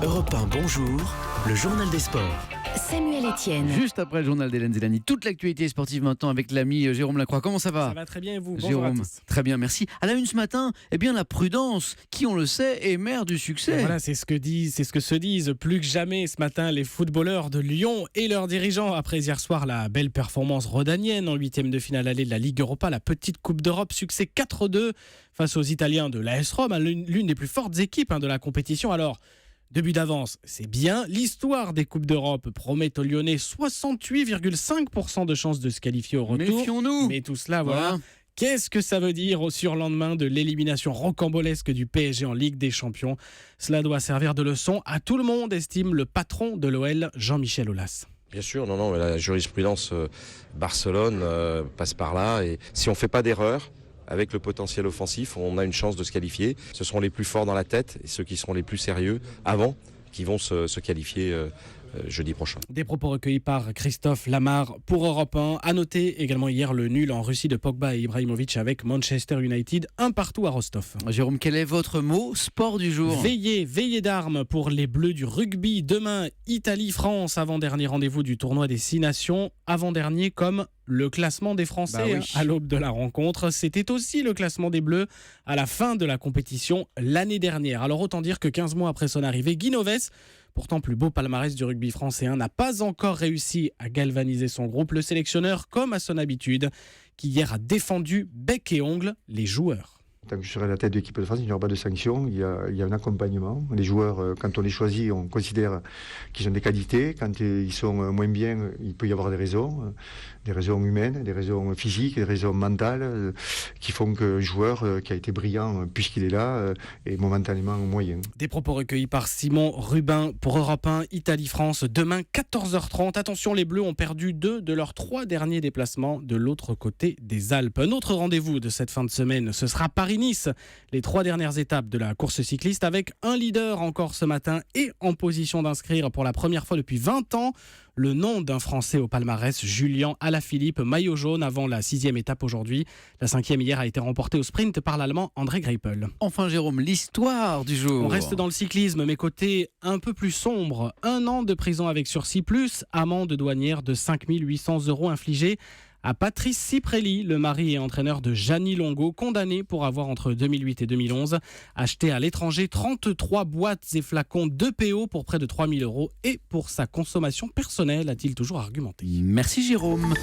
Europe 1, bonjour, le journal des sports. Samuel Etienne. Juste après le journal d'Hélène Zélani, toute l'actualité sportive maintenant avec l'ami Jérôme Lacroix. Comment ça va ? Ça va très bien et vous ? Bonjour Jérôme, à tous. très bien, merci. À la une ce matin, la prudence, qui on le sait, est mère du succès. Voilà, c'est ce que se disent plus que jamais ce matin les footballeurs de Lyon et leurs dirigeants. Après hier soir, la belle performance rodanienne en 8e de finale allée de la Ligue Europa, la petite Coupe d'Europe, succès 4-2 face aux Italiens de l'AS Rome, l'une des plus fortes équipes de la compétition. Alors, 2 buts d'avance, c'est bien. L'histoire des Coupes d'Europe promet aux Lyonnais 68,5% de chances de se qualifier au retour. Méfions-nous. Mais tout cela, voilà. Qu'est-ce que ça veut dire au surlendemain de l'élimination rocambolesque du PSG en Ligue des Champions ? Cela doit servir de leçon à tout le monde, estime le patron de l'OL, Jean-Michel Aulas. Bien sûr, non, la jurisprudence Barcelone passe par là. Et si on ne fait pas d'erreur, avec le potentiel offensif, on a une chance de se qualifier. Ce seront les plus forts dans la tête et ceux qui seront les plus sérieux avant qui vont se qualifier jeudi prochain. Des propos recueillis par Christophe Lamar pour Europe 1. À noter également hier le nul en Russie de Pogba et Ibrahimovic avec Manchester United, 1-1 à Rostov. Jérôme, quel est votre mot sport du jour ? Veillée d'armes pour les Bleus du rugby. Demain, Italie-France, avant-dernier rendez-vous du tournoi des 6 nations. Avant-dernier comme le classement des Français à l'aube de la rencontre. C'était aussi le classement des Bleus à la fin de la compétition l'année dernière. Alors autant dire que 15 mois après son arrivée, Guy Novès, pourtant plus beau palmarès du rugby français, n'a pas encore réussi à galvaniser son groupe. Le sélectionneur, comme à son habitude, qui hier a défendu bec et ongles les joueurs. Tant que je serai à la tête de l'équipe de France, il n'y aura pas de sanctions, il y a un accompagnement. Les joueurs, quand on les choisit, on considère qu'ils ont des qualités. Quand ils sont moins bien, il peut y avoir des raisons humaines, des raisons physiques, des raisons mentales, qui font qu'un joueur qui a été brillant, puisqu'il est là, est momentanément moyen. Des propos recueillis par Simon Rubin pour Europe 1, Italie-France, demain 14h30. Attention, les Bleus ont perdu 2 de leurs 3 derniers déplacements de l'autre côté des Alpes. Un autre rendez-vous de cette fin de semaine, ce sera Paris-Nice, les 3 dernières étapes de la course cycliste avec un leader encore ce matin et en position d'inscrire pour la première fois depuis 20 ans le nom d'un Français au palmarès, Julian Alaphilippe, maillot jaune avant la 6e étape aujourd'hui. La 5e hier a été remportée au sprint par l'Allemand André Greipel. Enfin Jérôme, l'histoire du jour. On reste dans le cyclisme, mais côté un peu plus sombre. 1 an de prison avec sursis plus amende douanière de 5 800 € infligée à Patrice Ciprelli, le mari et entraîneur de Gianni Longo, condamné pour avoir entre 2008 et 2011 acheté à l'étranger 33 boîtes et flacons de PO pour près de 3 000 € et pour sa consommation personnelle, a-t-il toujours argumenté. Merci Jérôme.